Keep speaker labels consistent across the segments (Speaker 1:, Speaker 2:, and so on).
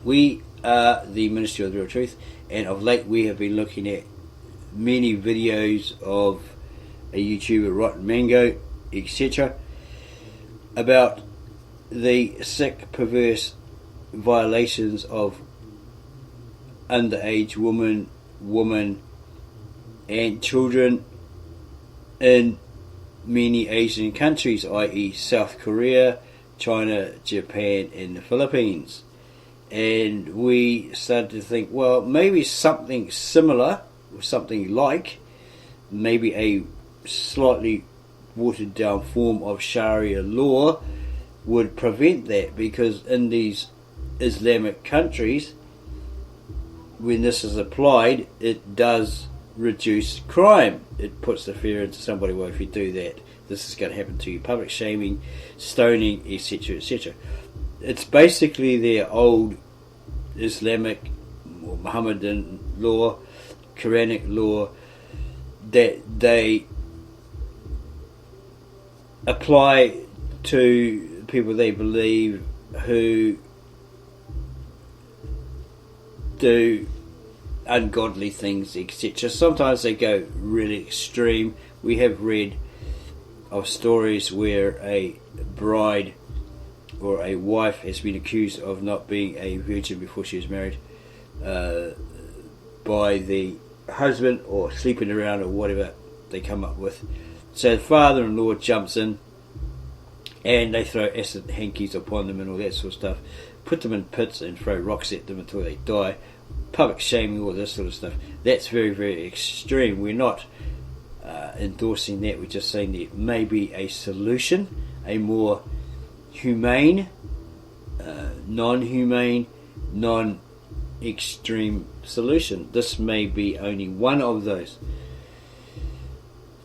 Speaker 1: We are the Ministry of the Real Truth, and of late we have been looking at many videos of a YouTuber, Rotten Mango, etc., about the sick, perverse violations of underage women and children in many Asian countries, i.e. South Korea, China, Japan and the Philippines. And we started to think, well, maybe something similar, or something like, maybe a slightly watered down form of Sharia law would prevent that, because in these Islamic countries, when this is applied, it does reduce crime. It puts the fear into somebody, well, if you do that, this is going to happen to you. Public shaming, stoning, etc., etc. It's basically their old Islamic or Mohammedan law, Quranic law, that they apply to people they believe who do ungodly things, etc. Sometimes they go really extreme. We have read of stories where a bride or a wife has been accused of not being a virgin before she was married by the husband, or sleeping around, or whatever they come up with. So the father-in-law jumps in and they throw acid hankies upon them and all that sort of stuff, put them in pits and throw rocks at them until they die, public shaming, all this sort of stuff. That's very, very extreme. We're not endorsing that. We're just saying there may be a solution, a more humane, non-humane, non-extreme solution. This may be only one of those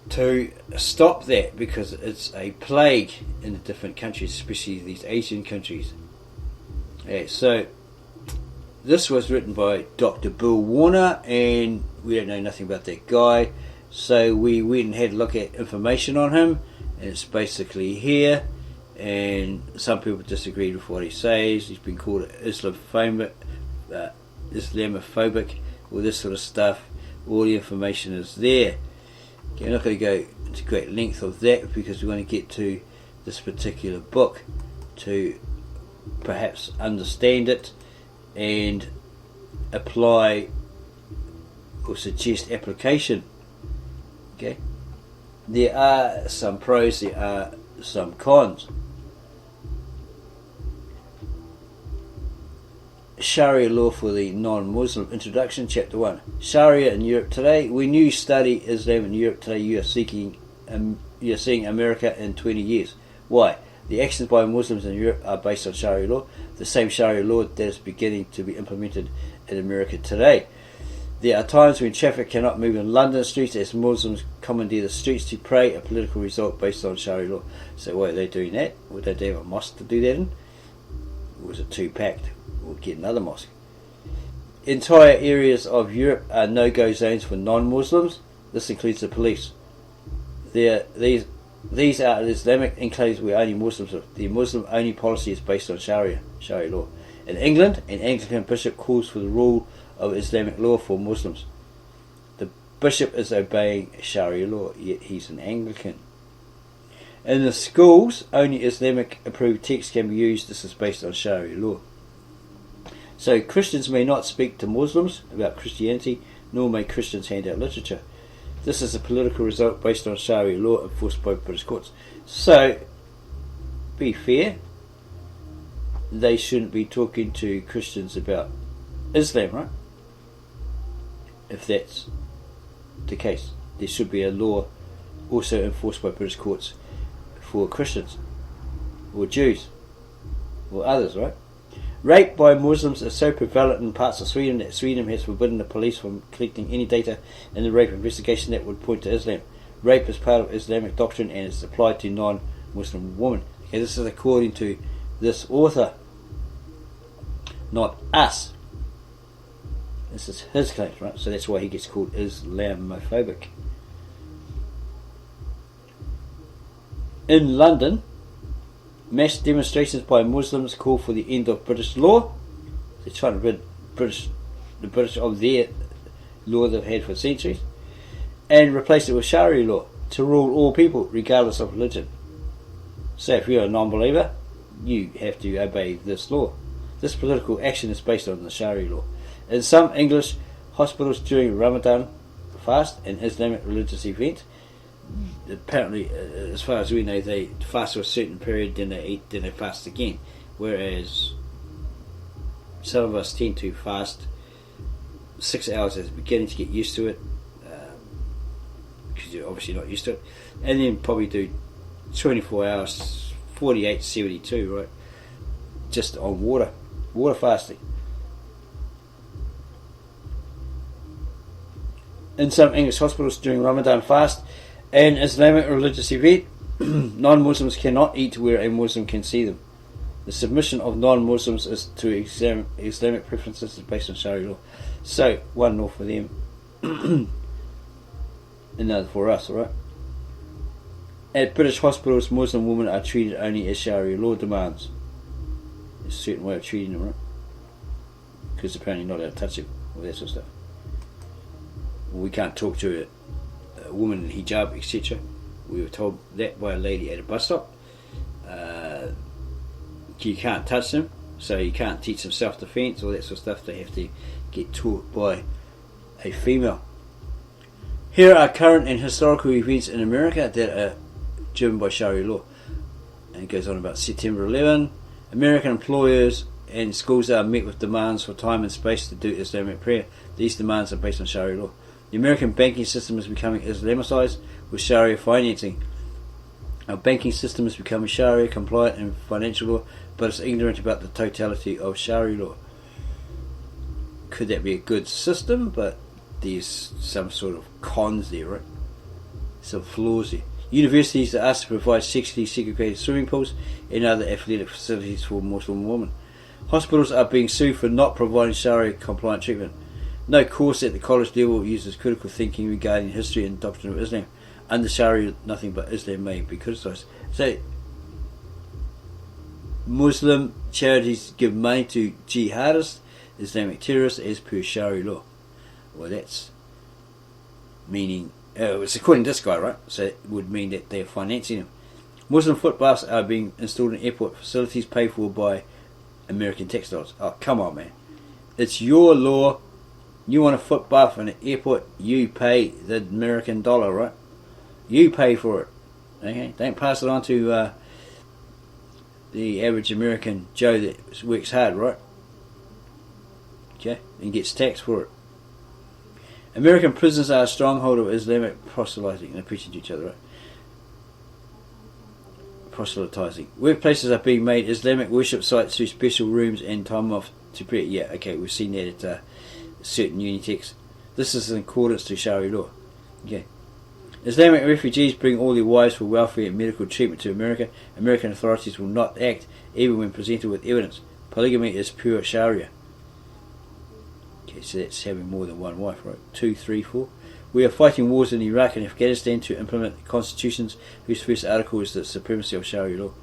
Speaker 1: to stop that, because it's a plague in the different countries, especially these Asian countries. So this was written by Dr. Bill Warner, and we don't know nothing about that guy, so we went and had a look at information on him, and it's basically here. And some people disagreed with what he says. He's been called Islamophobic, all this sort of stuff. All the information is there. Okay, I'm not going to go into great length of that, because we want to get to this particular book to perhaps understand it and apply or suggest application. Okay, there are some pros, there are some cons. Sharia law for the non-Muslim. Introduction, Chapter 1. Sharia in Europe today. When you study Islam in Europe today, you are seeing America in 20 years. Why? The actions by Muslims in Europe are based on Sharia law, the same Sharia law that is beginning to be implemented in America today. There are times when traffic cannot move in London streets as Muslims commandeer the streets to pray, a political result based on Sharia law. So why are they doing that? Would they have a mosque to do that in? Or was it too packed? We'll get another mosque. Entire areas of Europe are no-go zones for non-Muslims. This includes the police. These are Islamic enclaves where only Muslims live. The Muslim-only policy is based on Sharia law. In England, an Anglican bishop calls for the rule of Islamic law for Muslims. The bishop is obeying Sharia law, yet he's an Anglican. In the schools, only Islamic approved texts can be used. This is based on Sharia law. So Christians may not speak to Muslims about Christianity, nor may Christians hand out literature. This is a political result based on Sharia law enforced by British courts. So, be fair, they shouldn't be talking to Christians about Islam, right? If that's the case, there should be a law also enforced by British courts for Christians or Jews or others, right? Rape by Muslims is so prevalent in parts of Sweden that Sweden has forbidden the police from collecting any data in the rape investigation that would point to Islam. Rape is part of Islamic doctrine and is applied to non-Muslim women. Okay, this is according to this author, not us. This is his claims, right? So that's why he gets called Islamophobic. In London, mass demonstrations by Muslims call for the end of British law. They're trying to rid the British of their law they've had for centuries and replace it with Sharia law to rule all people regardless of religion. So if you're a non-believer, you have to obey this law. This political action is based on the Sharia law. In some English hospitals during Ramadan fast and Islamic religious events, apparently, as far as we know, they fast for a certain period, then they eat, then they fast again. Whereas some of us tend to fast 6 hours at the beginning to get used to it, because you're obviously not used to it, and then probably do 24 hours, 48 to 72, right? Just on water fasting. In some English hospitals during Ramadan fast and Islamic religious event, non-Muslims cannot eat where a Muslim can see them. The submission of non-Muslims is to Islamic preferences is based on Sharia law. So, one law for them, another for us, alright? At British hospitals, Muslim women are treated only as Sharia law demands. There's a certain way of treating them, right? Because apparently not allowed to touch them, all that sort of stuff. We can't talk to a woman in hijab, etc. We were told that by a lady at a bus stop. You can't touch them, so you can't teach them self-defense, all that sort of stuff. They have to get taught by a female. Here are current and historical events in America that are driven by Sharia law. And it goes on about September 11. American employers and schools are met with demands for time and space to do Islamic prayer. These demands are based on Sharia law. The American banking system is becoming Islamicized with Sharia financing. Our banking system is becoming Sharia compliant in financial law, but it's ignorant about the totality of Sharia law. Could that be a good system? But there's some sort of cons there, right? Some flaws there. Universities are asked to provide sexually segregated swimming pools and other athletic facilities for Muslim women. Hospitals are being sued for not providing Sharia compliant treatment. No course at the college level uses critical thinking regarding history and doctrine of Islam. Under Sharia, nothing but Islam may be criticised. So, Muslim charities give money to jihadists, Islamic terrorists, as per Sharia law. Well, that's meaning, it's according to this guy, right? So it would mean that they're financing them. Muslim footbaths are being installed in airport facilities paid for by American tax dollars. Oh, come on, man. It's your law. You want a foot bath in an airport, you pay the American dollar, right? You pay for it. Okay? Don't pass it on to the average American Joe that works hard, right? Okay? And gets taxed for it. American prisons are a stronghold of Islamic proselytizing. They're preaching to each other, right? Proselytizing. Workplaces are being made Islamic worship sites through special rooms and time off to pray. Yeah, okay, we've seen that at certain Unitex. This is in accordance to Sharia law. Okay. Islamic refugees bring all their wives for welfare and medical treatment to America. American authorities will not act even when presented with evidence. Polygamy is pure Sharia. Okay, so that's having more than one wife, right? 2, 3, 4. We are fighting wars in Iraq and Afghanistan to implement constitutions whose first article is the supremacy of Sharia law.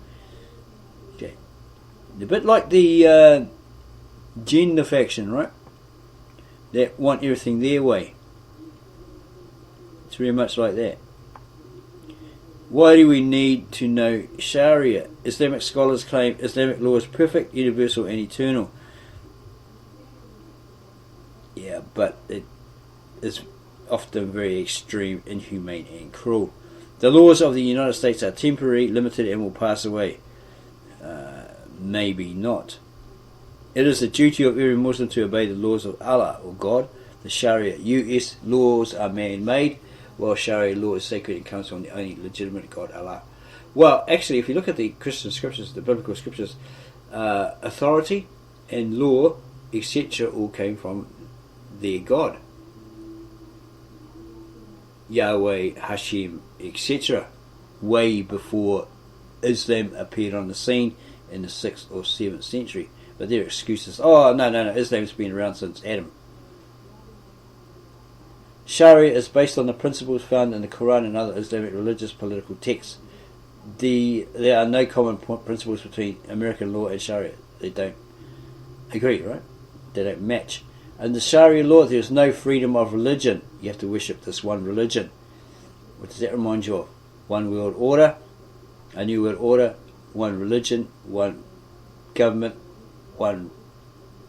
Speaker 1: Okay. A bit like the gender faction, right? That want everything their way. It's very much like that. Why do we need to know Sharia? Islamic scholars claim Islamic law is perfect, universal and eternal. Yeah, but it is often very extreme, inhumane and cruel. The laws of the United States are temporary, limited and will pass away. Maybe not. It is the duty of every Muslim to obey the laws of Allah or God. The Sharia US laws are man-made, while Sharia law is sacred and comes from the only legitimate God, Allah. Well, actually, if you look at the Christian scriptures, the biblical scriptures, authority and law, etc., all came from their God. Yahweh, Hashem, etc., way before Islam appeared on the scene in the 6th or 7th century. But their excuses, no, Islam's been around since Adam. Sharia is based on the principles found in the Koran and other Islamic religious political texts. There are no common principles between American law and Sharia. They don't agree, right? They don't match. Under Sharia law, there is no freedom of religion. You have to worship this one religion. What does that remind you of? One world order, a new world order, one religion, one government, one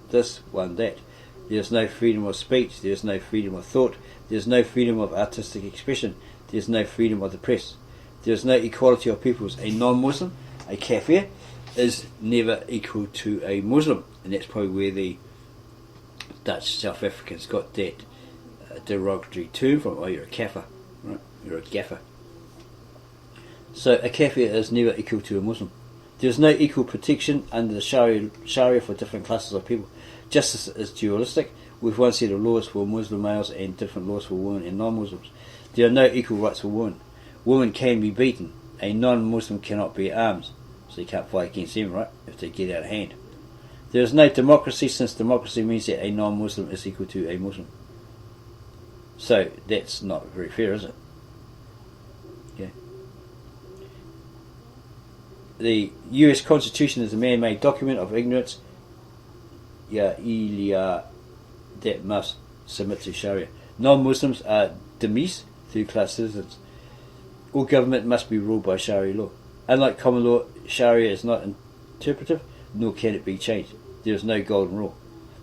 Speaker 1: this, one that. There is no freedom of speech, there is no freedom of thought, there is no freedom of artistic expression, there is no freedom of the press. There is no equality of peoples. A non-Muslim, a kafir, is never equal to a Muslim. And that's probably where the Dutch South Africans got that derogatory term from. Oh, you're a kafir, right? You're a gaffer. So a kafir is never equal to a Muslim. There is no equal protection under the Sharia for different classes of people. Justice is dualistic, with one set of laws for Muslim males and different laws for women and non-Muslims. There are no equal rights for women. Women can be beaten. A non-Muslim cannot bear arms, so you can't fight against them, right, if they get out of hand. There is no democracy, since democracy means that a non-Muslim is equal to a Muslim. So that's not very fair, is it? Yeah. The US Constitution is a man-made document of ignorance, that must submit to Sharia. Non-Muslims are demis, third-class citizens. All government must be ruled by Sharia law. Unlike common law, Sharia is not interpretive, nor can it be changed. There is no golden rule.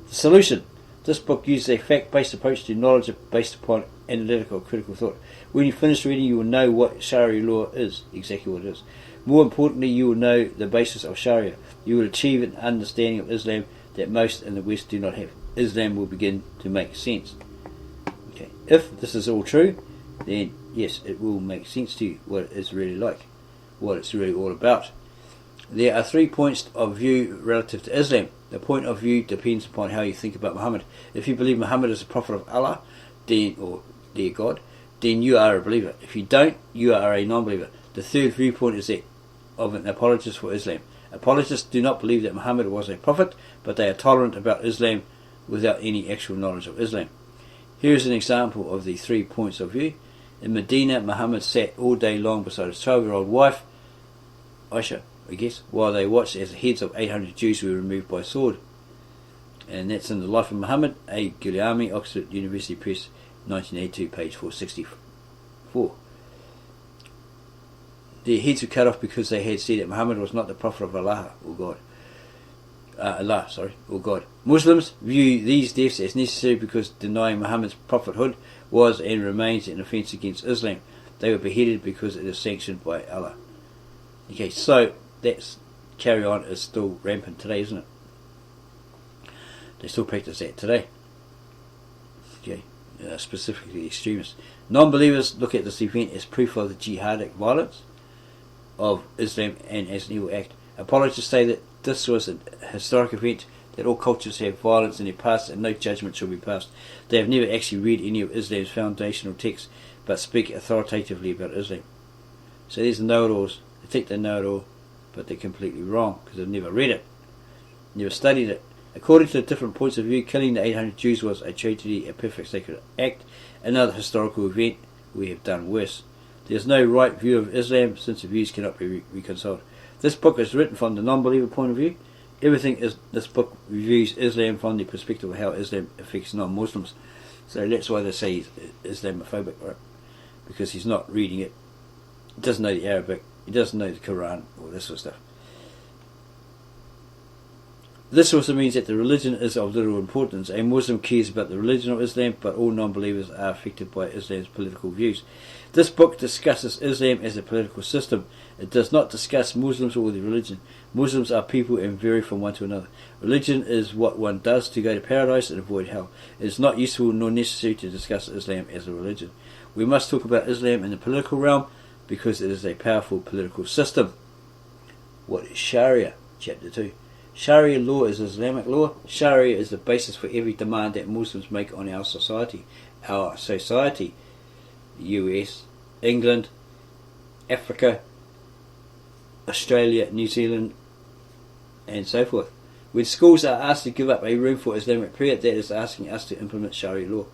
Speaker 1: The solution. This book uses a fact-based approach to knowledge based upon analytical critical thought. When you finish reading, you will know what Sharia law is, exactly what it is. More importantly, you will know the basis of Sharia. You will achieve an understanding of Islam that most in the West do not have. Islam will begin to make sense. Okay. If this is all true, then yes, it will make sense to you what it is really like, what it's really all about. There are 3 points of view relative to Islam. The point of view depends upon how you think about Muhammad. If you believe Muhammad is a prophet of Allah, then, or dear God, then you are a believer. If you don't, you are a non-believer. The third viewpoint is that of an apologist for Islam. Apologists do not believe that Muhammad was a prophet, but they are tolerant about Islam without any actual knowledge of Islam. Here is an example of the 3 points of view. In Medina, Muhammad sat all day long beside his 12-year-old wife, Aisha, I guess, while they watched as the heads of 800 Jews were removed by sword. And that's in The Life of Muhammad, A. Guliami, Oxford University Press, 1982, page 464. Their heads were cut off because they had said that Muhammad was not the prophet of Allah, or God. Or God. Muslims view these deaths as necessary because denying Muhammad's prophethood was and remains an offence against Islam. They were beheaded because it is sanctioned by Allah. Okay, so that's carry on is still rampant today, isn't it? They still practice that today. Okay, specifically extremists. Non-believers look at this event as proof of the jihadic violence of Islam and as an evil act. Apologists say that this was a historic event, that all cultures have violence in their past and no judgment shall be passed. They have never actually read any of Islam's foundational texts, but speak authoritatively about Islam. So these know-it-alls. They think they know it all, but they're completely wrong because they've never read it, never studied it. According to the different points of view, killing the 800 Jews was a tragedy, a perfect sacred act, another historical event. We have done worse. There is no right view of Islam, since the views cannot be reconciled. This book is written from the non-believer point of view. Everything is this book reviews Islam from the perspective of how Islam affects non-Muslims. So that's why they say he's Islamophobic, right? Because he's not reading it. He doesn't know the Arabic. He doesn't know the Koran or this sort of stuff. This also means that the religion is of little importance. A Muslim cares about the religion of Islam, but all non-believers are affected by Islam's political views. This book discusses Islam as a political system. It does not discuss Muslims or the religion. Muslims are people and vary from one to another. Religion is what one does to go to paradise and avoid hell. It is not useful nor necessary to discuss Islam as a religion. We must talk about Islam in the political realm because it is a powerful political system. What is Sharia? Chapter 2. Sharia law is Islamic law. Sharia is the basis for every demand that Muslims make on our society. Our society, the US, England, Africa, Australia, New Zealand, and so forth. When schools are asked to give up a room for Islamic prayer, that is asking us to implement Sharia law.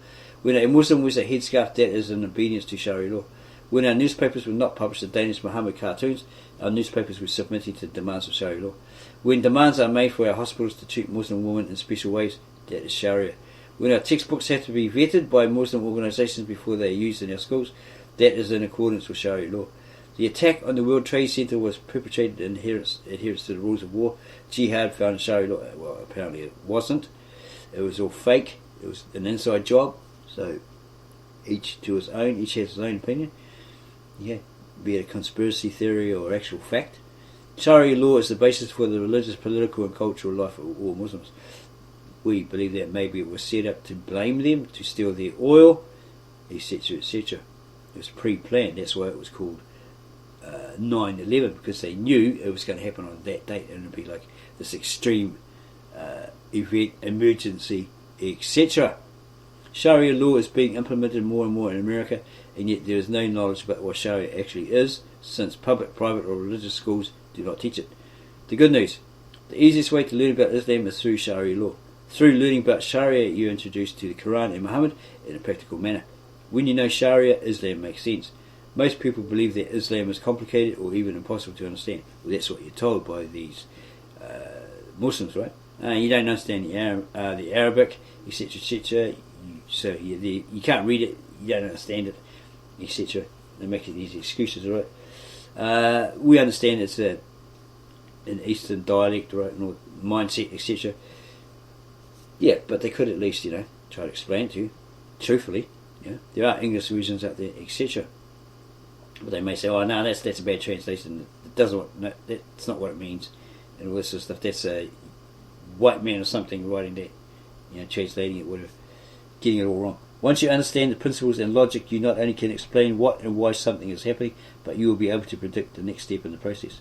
Speaker 1: When a Muslim wears a headscarf, that is an obedience to Sharia law. When our newspapers will not publish the Danish Muhammad cartoons, our newspapers will submit to the demands of Sharia law. When demands are made for our hospitals to treat Muslim women in special ways, That is Sharia. When our textbooks have to be vetted by Muslim organisations before they are used in our schools, that is in accordance with Sharia law. The attack on the World Trade Center was perpetrated in adherence to the rules of war. Jihad found in Sharia law. Well, apparently it wasn't. It was all fake. It was an inside job. So each to his own. Each has his own opinion. Yeah, be it a conspiracy theory or actual fact. Sharia law is the basis for the religious, political and cultural life of all Muslims. We believe that maybe it was set up to blame them, to steal their oil, etc., etc. It was pre-planned. That's why it was called 9/11, because they knew it was going to happen on that date, and it would be like this extreme event, emergency, etc. Sharia law is being implemented more and more in America, and yet there is no knowledge about what Sharia actually is, since public, private or religious schools do not teach it. The good news: the easiest way to learn about Islam is through Sharia law. Through learning about Sharia, you're introduced to the Koran and Muhammad in a practical manner. When you know Sharia, Islam makes sense. Most people believe that Islam is complicated or even impossible to understand. Well, that's what you're told by these Muslims, right? You don't understand the Arabic, etc., etc. So you can't read it, you don't understand it, etc. They make it these excuses, right? We understand it's an Eastern dialect, right, and mindset, etc. Yeah, but they could at least, try to explain it to you, truthfully. There are English versions out there, etc. But they may say, "Oh, no, that's a bad translation. It doesn't. No, that's not what it means," and all this sort of stuff. That's a white man or something writing that, translating it, whatever, getting it all wrong. Once you understand the principles and logic, you not only can explain what and why something is happening, but you will be able to predict the next step in the process.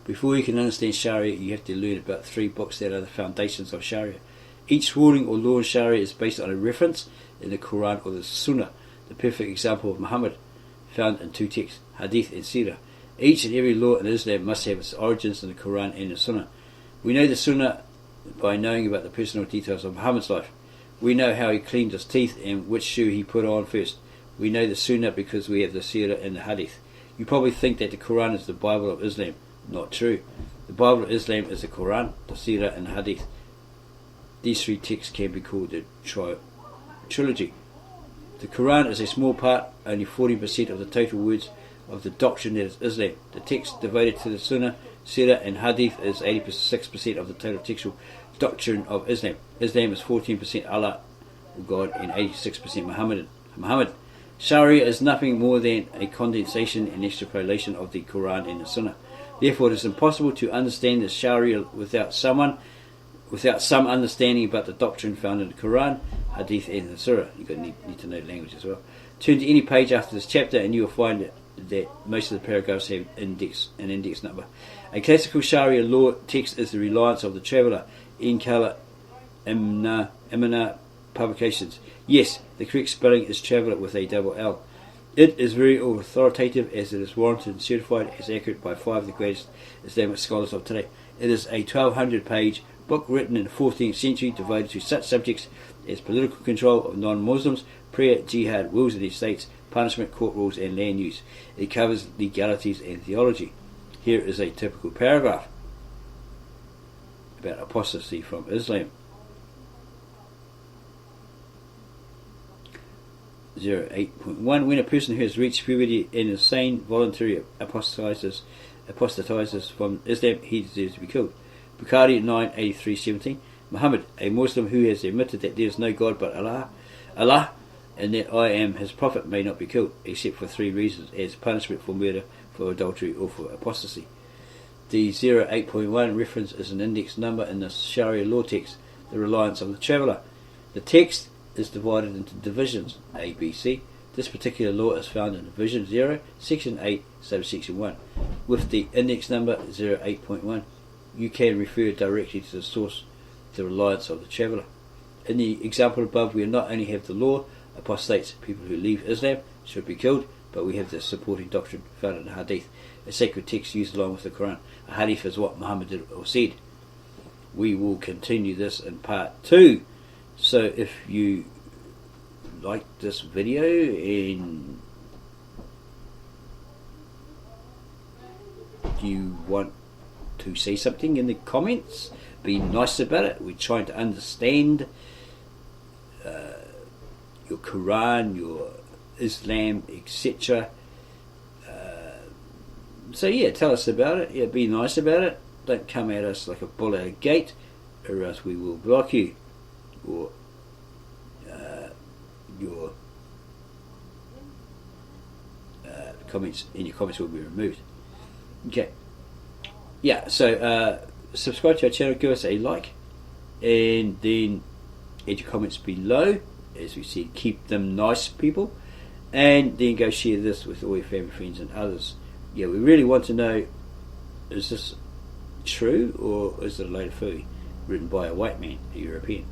Speaker 1: Before you can understand Sharia, you have to learn about 3 books that are the foundations of Sharia. Each ruling or law in Sharia is based on a reference in the Koran or the Sunnah, the perfect example of Mohammed, found in 2 texts, Hadith and Sira. Each and every law in Islam must have its origins in the Koran and the Sunnah. We know the Sunnah by knowing about the personal details of Muhammad's life. We know how he cleaned his teeth and which shoe he put on first. We know the Sunnah because we have the Sira and the Hadith. You probably think that the Koran is the Bible of Islam. Not true. The Bible of Islam is the Koran, the Sira and the Hadith. These 3 texts can be called the Trilogy. The Koran is a small part, only 40% of the total words of the doctrine that is Islam. The text devoted to the Sunnah, Sira and Hadith is 86% of the total textual doctrine of Islam. Islam is 14% Allah, God, and 86% Muhammad. Sharia is nothing more than a condensation and extrapolation of the Koran and the Sunnah. Therefore, it is impossible to understand the Sharia without some understanding about the doctrine found in the Quran, Hadith, and the Sira. You need to know the language as well. Turn to any page after this chapter, and you will find that most of the paragraphs have an index number. A classical Sharia law text is the reliance of the traveller in Kala Emina publications. Yes, the correct spelling is traveller with a double L. It is very authoritative, as it is warranted and certified as accurate by 5 of the greatest Islamic scholars of today. It is a 1200-page book written in the 14th century devoted to such subjects as political control of non-Muslims, prayer, jihad, wills of the states, punishment, court rules and land use. It covers legalities and theology. Here is a typical paragraph about apostasy from Islam. 8.1. When a person who has reached puberty and is sane voluntarily apostatizes from Islam, he deserves to be killed. Bukhari 9:83-17. Muhammad, a Muslim who has admitted that there is no God but Allah, and that I am his prophet, may not be killed, except for 3 reasons: as punishment for murder, for adultery, or for apostasy. The 8.1 reference is an index number in the Sharia law text, the reliance of the traveller. The text is divided into divisions A, B, C. This particular law is found in Division 0, Section 8, Subsection 1. With the index number 08.1, you can refer directly to the source, the reliance of the traveller. In the example above, we not only have the law, apostates, people who leave Islam, should be killed, but we have the supporting doctrine found in the Hadith, a sacred text used along with the Quran. A Hadith is what Muhammad did or said. We will continue this in part 2. So if you like this video and you want to say something in the comments, be nice about it. We're trying to understand your Quran, your Islam, etc. So yeah, tell us about it. Yeah, be nice about it. Don't come at us like a bull at a gate, or else we will block you, or your comments will be removed. Okay. Yeah. So subscribe to our channel, give us a like, and then add your comments below. As we said, keep them nice, people, and then go share this with all your family, friends, and others. Yeah, we really want to know: is this true, or is it a load of fooey written by a white man, a European?